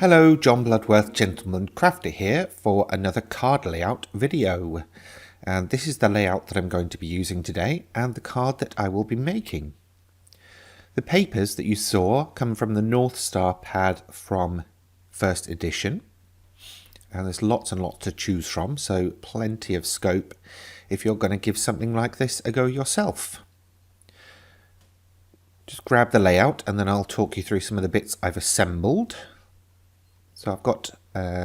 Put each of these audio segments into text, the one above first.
Hello, John Bloodworth Gentleman Crafter here for another card layout video. And this is the layout that I'm going to be using today and the card that I will be making. The papers that you saw come from the North Star pad from first edition. And there's lots and lots to choose from, so plenty of scope if you're going to give something like this a go yourself. Just grab the layout and then I'll talk you through some of the bits I've assembled. So I've got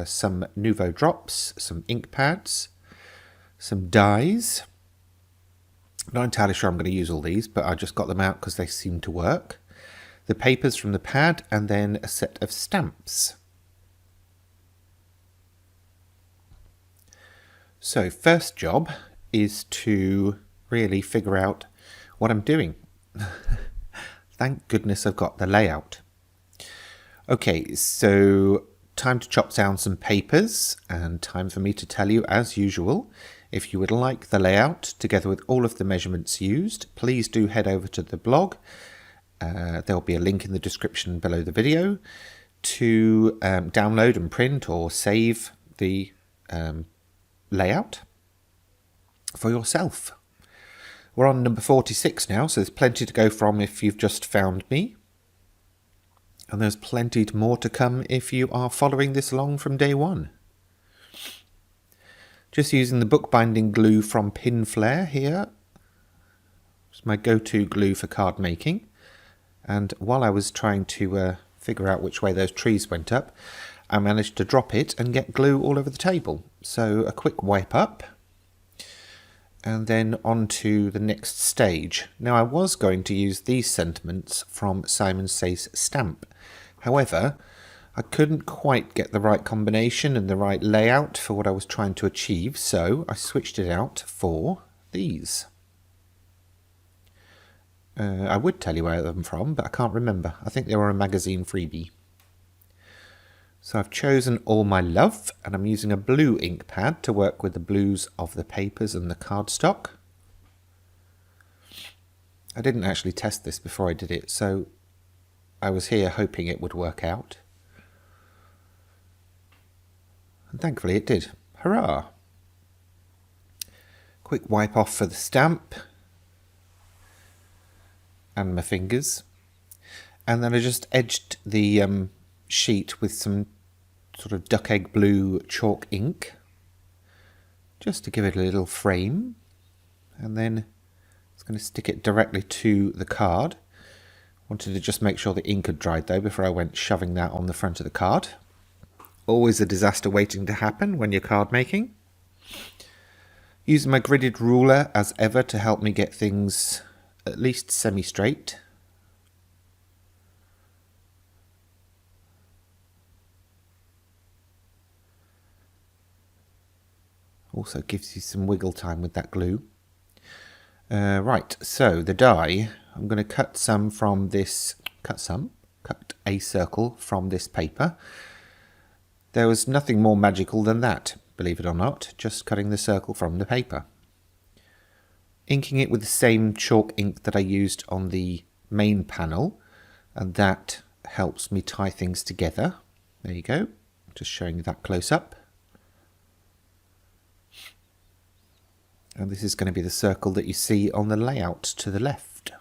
some Nuvo drops, some ink pads, some dies. Not entirely sure I'm going to use all these, but I just got them out because they seem to work. The papers from the pad, and then a set of stamps. So first job is to really figure out what I'm doing. Thank goodness I've got the layout. Okay, so time to chop down some papers and time for me to tell you, as usual, if you would like the layout together with all of the measurements used, please do head over to the blog. There'll be a link in the description below the video to download and print or save the layout for yourself. We're on number 46 now, so there's plenty to go from if you've just found me. And there's plenty more to come if you are following this along from day one. Just using the bookbinding glue from Pinflair here. It's my go-to glue for card making. And while I was trying to figure out which way those trees went up, I managed to drop it and get glue all over the table. So a quick wipe up. And then on to the next stage. Now I was going to use these sentiments from Simon Says stamp. However, I couldn't quite get the right combination and the right layout for what I was trying to achieve, so I switched it out for these. I would tell you where they're from, but I can't remember. I think they were a magazine freebie. So I've chosen All My Love, and I'm using a blue ink pad to work with the blues of the papers and the cardstock. I didn't actually test this before I did it, so I was here hoping it would work out. And thankfully it did. Hurrah! Quick wipe off for the stamp. And my fingers. And then I just edged the sheet with some sort of duck egg blue chalk ink. Just to give it a little frame. And then it's going to stick it directly to the card. Wanted to just make sure the ink had dried though before I went shoving that on the front of the card. Always a disaster waiting to happen when you're card making. Using my gridded ruler as ever to help me get things at least semi-straight. Also gives you some wiggle time with that glue. Right, so the die, I'm going to cut some from this, cut a circle from this paper. There was nothing more magical than that, believe it or not, just cutting the circle from the paper. Inking it with the same chalk ink that I used on the main panel, and that helps me tie things together. There you go, just showing you that close up. And this is going to be the circle that you see on the layout to the left.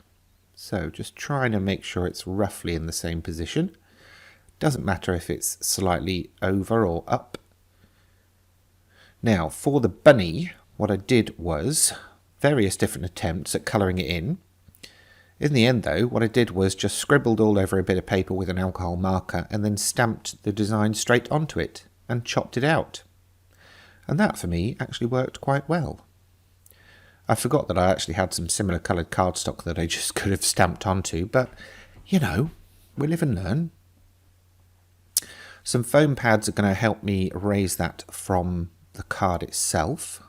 So just trying to make sure it's roughly in the same position. Doesn't matter if it's slightly over or up. Now for the bunny, what I did was various different attempts at colouring it in. In the end though, what I did was just scribbled all over a bit of paper with an alcohol marker and then stamped the design straight onto it and chopped it out. And that for me actually worked quite well. I forgot that I actually had some similar coloured cardstock that I just could have stamped onto, but, you know, we live and learn. Some foam pads are going to help me erase that from the card itself.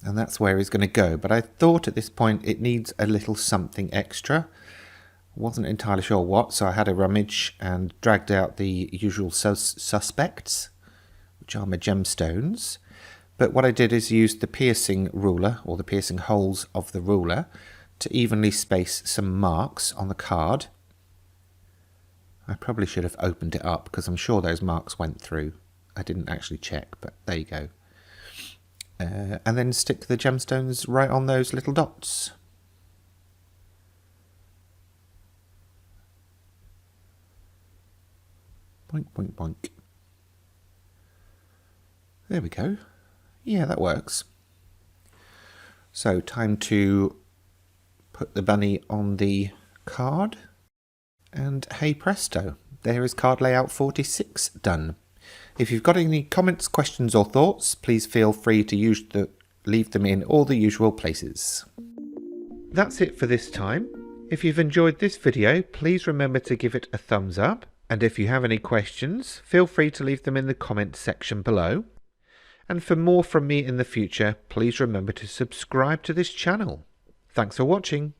And that's where it's going to go, but I thought at this point it needs a little something extra. Wasn't entirely sure what, so I had a rummage and dragged out the usual suspects, which are my gemstones. But what I did is use the piercing ruler, or the piercing holes of the ruler, to evenly space some marks on the card. I probably should have opened it up because I'm sure those marks went through. I didn't actually check, but there you go. And then stick the gemstones right on those little dots. Boink, boink, boink. There we go. Yeah, that works. So time to put the bunny on the card. And hey presto, there is card layout 46 done. If you've got any comments, questions or thoughts, please feel free to leave them in all the usual places. That's it for this time. If you've enjoyed this video, please remember to give it a thumbs up. And if you have any questions, feel free to leave them in the comments section below. And for more from me in the future, please remember to subscribe to this channel. Thanks for watching.